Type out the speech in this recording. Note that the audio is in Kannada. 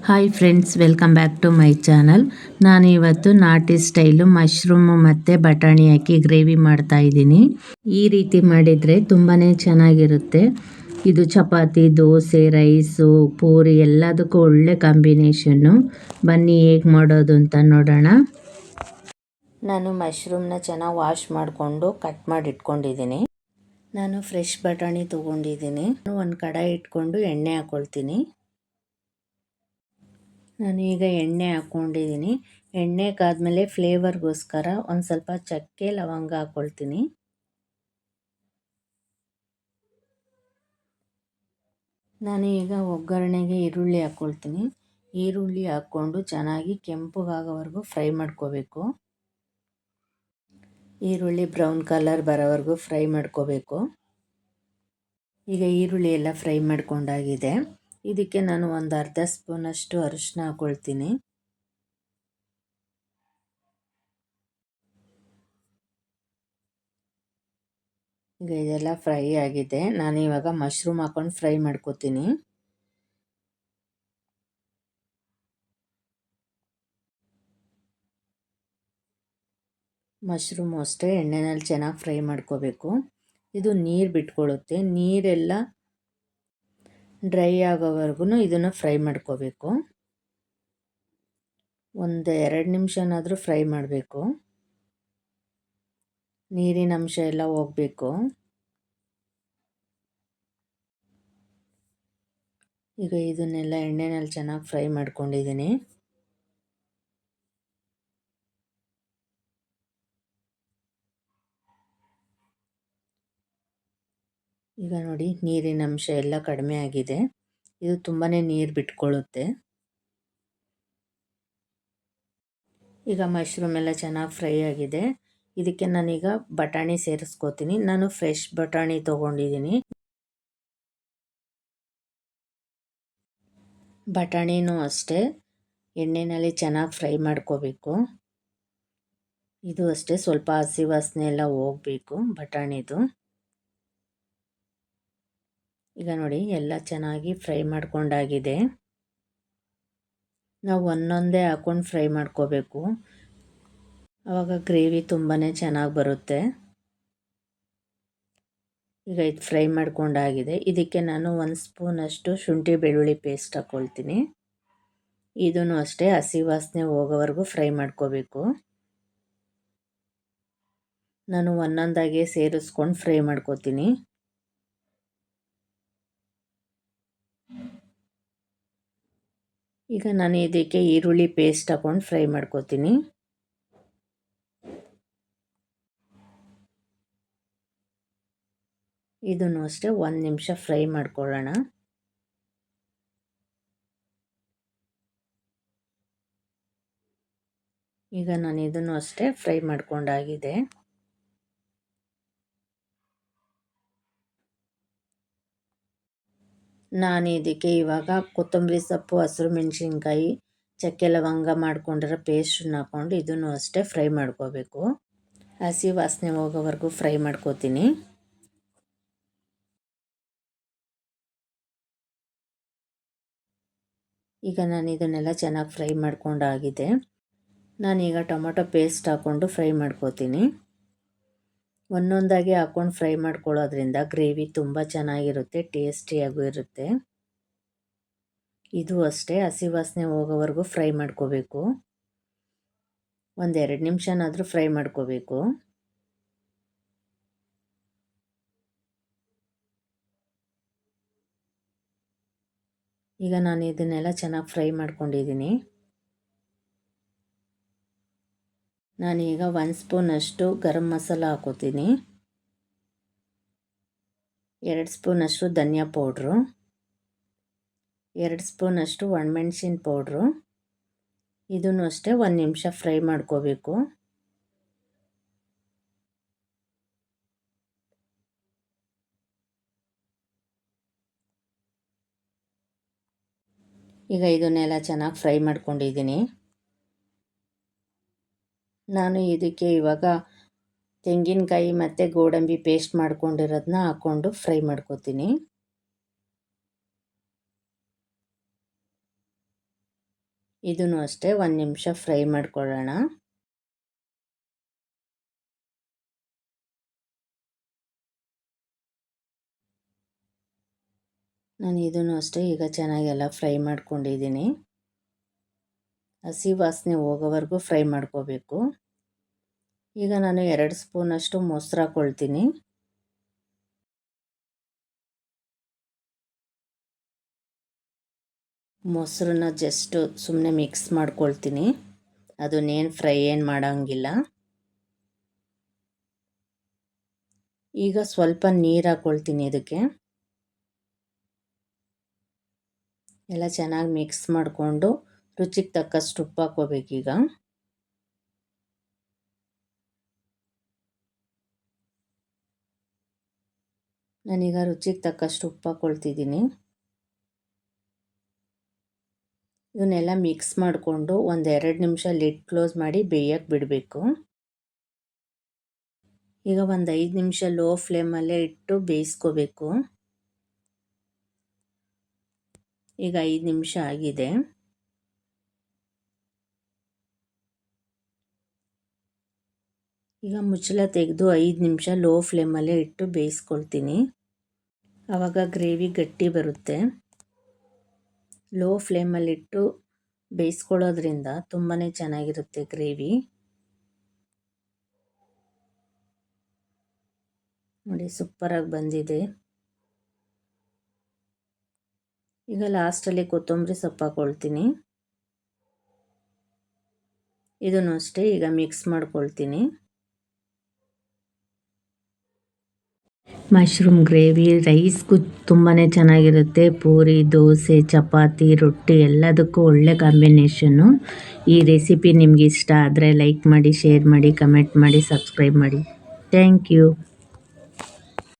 Hi friends, welcome back to my channel. ನಾನು ಇವತ್ತು ನಾಟಿ ಸ್ಟೈಲು ಮಶ್ರೂಮು ಮತ್ತು ಬಟಾಣಿ ಹಾಕಿ ಗ್ರೇವಿ ಮಾಡ್ತಾ ಇದ್ದೀನಿ. ಈ ರೀತಿ ಮಾಡಿದರೆ ತುಂಬಾ ಚೆನ್ನಾಗಿರುತ್ತೆ. ಇದು ಚಪಾತಿ, ದೋಸೆ, ರೈಸು, ಪೂರಿ ಎಲ್ಲದಕ್ಕೂ ಒಳ್ಳೆ ಕಾಂಬಿನೇಷನ್ನು. ಬನ್ನಿ ಹೇಗೆ ಮಾಡೋದು ಅಂತ ನೋಡೋಣ. ನಾನು ಮಶ್ರೂಮ್ನ ಚೆನ್ನಾಗಿ ವಾಶ್ ಮಾಡಿಕೊಂಡು ಕಟ್ ಮಾಡಿ ಇಟ್ಕೊಂಡಿದ್ದೀನಿ. ನಾನು ಫ್ರೆಶ್ ಬಟಾಣಿ ತೊಗೊಂಡಿದ್ದೀನಿ. ಒಂದು ಕಡಾಯಿ ಇಟ್ಕೊಂಡು ಎಣ್ಣೆ ಹಾಕ್ಕೊಳ್ತೀನಿ. ನಾನು ಈಗ ಎಣ್ಣೆ ಹಾಕ್ಕೊಂಡಿದ್ದೀನಿ. ಎಣ್ಣೆ ಕಾದ್ಮೇಲೆ ಫ್ಲೇವರ್ಗೋಸ್ಕರ ಒಂದು ಸ್ವಲ್ಪ ಚಕ್ಕೆ ಲವಂಗ ಹಾಕ್ಕೊಳ್ತೀನಿ. ನಾನು ಈಗ ಒಗ್ಗರಣೆಗೆ ಈರುಳ್ಳಿ ಹಾಕ್ಕೊಳ್ತೀನಿ. ಈರುಳ್ಳಿ ಹಾಕ್ಕೊಂಡು ಚೆನ್ನಾಗಿ ಕೆಂಪಗಾಗೋವರೆಗೂ ಫ್ರೈ ಮಾಡ್ಕೋಬೇಕು. ಈರುಳ್ಳಿ ಬ್ರೌನ್ ಕಲರ್ ಬರೋವರೆಗೂ ಫ್ರೈ ಮಾಡ್ಕೋಬೇಕು. ಈಗ ಈರುಳ್ಳಿ ಎಲ್ಲ ಫ್ರೈ ಮಾಡ್ಕೊಂಡಾಗಿದೆ. ಇದಕ್ಕೆ ನಾನು ಒಂದು ಅರ್ಧ ಸ್ಪೂನಷ್ಟು ಅರಿಶಿನ ಹಾಕ್ಕೊಳ್ತೀನಿ. ಈಗ ಇದೆಲ್ಲ ಫ್ರೈ ಆಗಿದೆ. ನಾನು ಇವಾಗ ಮಶ್ರೂಮ್ ಹಾಕ್ಕೊಂಡು ಫ್ರೈ ಮಾಡ್ಕೋತೀನಿ. ಮಶ್ರೂಮು ಅಷ್ಟೇ ಎಣ್ಣೆನಲ್ಲಿ ಚೆನ್ನಾಗಿ ಫ್ರೈ ಮಾಡ್ಕೋಬೇಕು. ಇದು ನೀರು ಬಿಟ್ಕೊಳ್ಳುತ್ತೆ. ನೀರೆಲ್ಲ ಡ್ರೈ ಆಗೋವರೆಗೂ ಇದನ್ನು ಫ್ರೈ ಮಾಡ್ಕೋಬೇಕು. ಒಂದು 2 ನಿಮಿಷನಾದರೂ ಫ್ರೈ ಮಾಡಬೇಕು. ನೀರಿನ ಅಂಶ ಎಲ್ಲ ಹೋಗಬೇಕು. ಈಗ ಇದನ್ನೆಲ್ಲ ಎಣ್ಣೆನಲ್ಲಿ ಚೆನ್ನಾಗಿ ಫ್ರೈ ಮಾಡ್ಕೊಂಡಿದ್ದೀನಿ. ಈಗ ನೋಡಿ, ನೀರಿನ ಅಂಶ ಎಲ್ಲ ಕಡಿಮೆ ಆಗಿದೆ. ಇದು ತುಂಬಾ ನೀರು ಬಿಟ್ಕೊಳ್ಳುತ್ತೆ. ಈಗ ಮಶ್ರೂಮ್ ಎಲ್ಲ ಚೆನ್ನಾಗಿ ಫ್ರೈ ಆಗಿದೆ. ಇದಕ್ಕೆ ನಾನೀಗ ಬಟಾಣಿ ಸೇರಿಸ್ಕೋತೀನಿ. ನಾನು ಫ್ರೆಶ್ ಬಟಾಣಿ ತೊಗೊಂಡಿದ್ದೀನಿ. ಬಟಾಣಿನೂ ಅಷ್ಟೇ ಎಣ್ಣೆಯಲ್ಲಿ ಚೆನ್ನಾಗಿ ಫ್ರೈ ಮಾಡ್ಕೋಬೇಕು. ಇದು ಅಷ್ಟೇ ಸ್ವಲ್ಪ ಹಸಿ ವಾಸನೆ ಎಲ್ಲ ಹೋಗಬೇಕು ಬಟಾಣಿದು. ಈಗ ನೋಡಿ, ಎಲ್ಲ ಚೆನ್ನಾಗಿ ಫ್ರೈ ಮಾಡ್ಕೊಂಡಾಗಿದೆ. ನಾವು ಒಂದೊಂದೇ ಹಾಕ್ಕೊಂಡು ಫ್ರೈ ಮಾಡ್ಕೋಬೇಕು. ಆವಾಗ ಗ್ರೇವಿ ತುಂಬಾ ಚೆನ್ನಾಗಿ ಬರುತ್ತೆ. ಈಗ ಇದು ಫ್ರೈ ಮಾಡ್ಕೊಂಡಾಗಿದೆ. ಇದಕ್ಕೆ ನಾನು 1 ಸ್ಪೂನಷ್ಟು ಶುಂಠಿ ಬೆಳ್ಳುಳ್ಳಿ ಪೇಸ್ಟ್ ಹಾಕ್ಕೊಳ್ತೀನಿ. ಇದನ್ನು ಅಷ್ಟೇ ಹಸಿ ವಾಸನೆ ಹೋಗೋವರೆಗೂ ಫ್ರೈ ಮಾಡ್ಕೋಬೇಕು. ನಾನು ಒಂದೊಂದಾಗೆ ಸೇರಿಸ್ಕೊಂಡು ಫ್ರೈ ಮಾಡ್ಕೋತೀನಿ. ಈಗ ನಾನು ಇದಕ್ಕೆ ಈರುಳ್ಳಿ ಪೇಸ್ಟ್ ಹಾಕ್ಕೊಂಡು ಫ್ರೈ ಮಾಡ್ಕೋತೀನಿ. ಇದನ್ನು ಅಷ್ಟೇ 1 ನಿಮಿಷ ಫ್ರೈ ಮಾಡ್ಕೊಳ್ಳೋಣ. ಈಗ ನಾನು ಇದನ್ನು ಅಷ್ಟೇ ಫ್ರೈ ಮಾಡ್ಕೊಂಡಾಗಿದೆ. ನಾನು ಇದಕ್ಕೆ ಇವಾಗ ಕೊತ್ತಂಬರಿ ಸೊಪ್ಪು, ಹಸಿರು ಮೆಣಸಿನ್ಕಾಯಿ, ಚಕ್ಕೆ ಲವಂಗ ಮಾಡ್ಕೊಂಡಿರೋ ಪೇಸ್ಟನ್ನ ಹಾಕ್ಕೊಂಡು ಇದನ್ನು ಅಷ್ಟೇ ಫ್ರೈ ಮಾಡ್ಕೋಬೇಕು. ಹಸಿ ವಾಸನೆ ಹೋಗೋವರೆಗೂ ಫ್ರೈ ಮಾಡ್ಕೋತೀನಿ. ಈಗ ನಾನು ಇದನ್ನೆಲ್ಲ ಚೆನ್ನಾಗಿ ಫ್ರೈ ಮಾಡ್ಕೊಂಡಾಗಿದೆ. ನಾನೀಗ ಟೊಮೊಟೊ ಪೇಸ್ಟ್ ಹಾಕ್ಕೊಂಡು ಫ್ರೈ ಮಾಡ್ಕೋತೀನಿ. ಒಂದೊಂದಾಗಿ ಹಾಕ್ಕೊಂಡು ಫ್ರೈ ಮಾಡ್ಕೊಳ್ಳೋದ್ರಿಂದ ಗ್ರೇವಿ ತುಂಬ ಚೆನ್ನಾಗಿರುತ್ತೆ, ಟೇಸ್ಟಿಯಾಗೂ ಇರುತ್ತೆ. ಇದು ಅಷ್ಟೇ ಹಸಿ ವಾಸನೆ ಹೋಗೋವರೆಗೂ ಫ್ರೈ ಮಾಡ್ಕೋಬೇಕು. 1-2 ನಿಮಿಷನಾದರೂ ಫ್ರೈ ಮಾಡ್ಕೋಬೇಕು. ಈಗ ನಾನು ಇದನ್ನೆಲ್ಲ ಚೆನ್ನಾಗಿ ಫ್ರೈ ಮಾಡ್ಕೊಂಡಿದ್ದೀನಿ. ನಾನೀಗ 1 ಸ್ಪೂನಷ್ಟು ಗರಂ ಮಸಾಲ ಹಾಕೋತೀನಿ. 2 ಸ್ಪೂನಷ್ಟು ಧನಿಯಾ ಪೌಡ್ರು, 2 ಸ್ಪೂನಷ್ಟು ಒಣಮೆಣಸಿನ ಪೌಡ್ರು. ಇದನ್ನು ಅಷ್ಟೇ 1 ನಿಮಿಷ ಫ್ರೈ ಮಾಡ್ಕೋಬೇಕು. ಈಗ ಇದನ್ನೆಲ್ಲ ಚೆನ್ನಾಗಿ ಫ್ರೈ ಮಾಡ್ಕೊಂಡಿದ್ದೀನಿ. ನಾನು ಇದಕ್ಕೆ ಇವಾಗ ತೆಂಗಿನಕಾಯಿ ಮತ್ತು ಗೋಡಂಬಿ ಪೇಸ್ಟ್ ಮಾಡ್ಕೊಂಡಿರೋದನ್ನ ಹಾಕ್ಕೊಂಡು ಫ್ರೈ ಮಾಡ್ಕೋತೀನಿ. ಇದನ್ನು ಅಷ್ಟೇ 1 ನಿಮಿಷ ಫ್ರೈ ಮಾಡ್ಕೊಳ್ಳೋಣ. ನಾನು ಇದನ್ನು ಅಷ್ಟೇ ಈಗ ಚೆನ್ನಾಗೆಲ್ಲ ಫ್ರೈ ಮಾಡ್ಕೊಂಡಿದ್ದೀನಿ. ಹಸಿ ವಾಸನೆ ಹೋಗೋವರೆಗೂ ಫ್ರೈ ಮಾಡ್ಕೋಬೇಕು. ಈಗ ನಾನು 2 ಸ್ಪೂನಷ್ಟು ಮೊಸರು ಹಾಕ್ಕೊಳ್ತೀನಿ. ಮೊಸರನ್ನ ಜಸ್ಟ್ ಸುಮ್ಮನೆ ಮಿಕ್ಸ್ ಮಾಡ್ಕೊಳ್ತೀನಿ. ಅದನ್ನೇನು ಫ್ರೈ ಏನು ಮಾಡೋಂಗಿಲ್ಲ. ಈಗ ಸ್ವಲ್ಪ ನೀರು ಹಾಕ್ಕೊಳ್ತೀನಿ ಇದಕ್ಕೆ. ಎಲ್ಲ ಚೆನ್ನಾಗಿ ಮಿಕ್ಸ್ ಮಾಡಿಕೊಂಡು ರುಚಿಗೆ ತಕ್ಕಷ್ಟು ಉಪ್ಪು ಹಾಕ್ಕೋಬೇಕೀಗ. ನಾನೀಗ ರುಚಿಗೆ ತಕ್ಕಷ್ಟು ಉಪ್ಪು ಹಾಕ್ಕೊಳ್ತಿದ್ದೀನಿ. ಇವನ್ನೆಲ್ಲ ಮಿಕ್ಸ್ ಮಾಡಿಕೊಂಡು 1-2 ನಿಮಿಷ ಲಿಡ್ ಕ್ಲೋಸ್ ಮಾಡಿ ಬೇಯಕ್ಕೆ ಬಿಡಬೇಕು. ಈಗ 5 ನಿಮಿಷ ಲೋ ಫ್ಲೇಮಲ್ಲೇ ಇಟ್ಟು ಬೇಯಿಸ್ಕೋಬೇಕು. ಈಗ 5 ನಿಮಿಷ ಆಗಿದೆ. ಈಗ ಮುಚ್ಚಳ ತೆಗೆದು 5 ನಿಮಿಷ ಲೋ ಫ್ಲೇಮಲ್ಲೇ ಇಟ್ಟು ಬೇಯಿಸ್ಕೊಳ್ತೀನಿ. ಆವಾಗ ಗ್ರೇವಿ ಗಟ್ಟಿ ಬರುತ್ತೆ. ಲೋ ಫ್ಲೇಮಲ್ಲಿಟ್ಟು ಬೇಯಿಸ್ಕೊಳ್ಳೋದ್ರಿಂದ ತುಂಬಾ ಚೆನ್ನಾಗಿರುತ್ತೆ ಗ್ರೇವಿ. ನೋಡಿ ಸೂಪರಾಗಿ ಬಂದಿದೆ. ಈಗ ಲಾಸ್ಟಲ್ಲಿ ಕೊತ್ತಂಬರಿ ಸೊಪ್ಪು ಹಾಕ್ಕೊಳ್ತೀನಿ. ಇದನ್ನು ಅಷ್ಟೇ ಈಗ ಮಿಕ್ಸ್ ಮಾಡ್ಕೊಳ್ತೀನಿ. ಮಶ್ರೂಮ್ ಗ್ರೇವಿ ರೈಸ್ಗೂ ತುಂಬಾ ಚೆನ್ನಾಗಿರುತ್ತೆ. ಪೂರಿ, ದೋಸೆ, ಚಪಾತಿ, ರೊಟ್ಟಿ ಎಲ್ಲದಕ್ಕೂ ಒಳ್ಳೆ ಕಾಂಬಿನೇಷನ್ನು. ಈ ರೆಸಿಪಿ ನಿಮ್ಗೆ ಇಷ್ಟ ಆದರೆ ಲೈಕ್ ಮಾಡಿ, ಶೇರ್ ಮಾಡಿ, ಕಮೆಂಟ್ ಮಾಡಿ, ಸಬ್ಸ್ಕ್ರೈಬ್ ಮಾಡಿ. Thank you.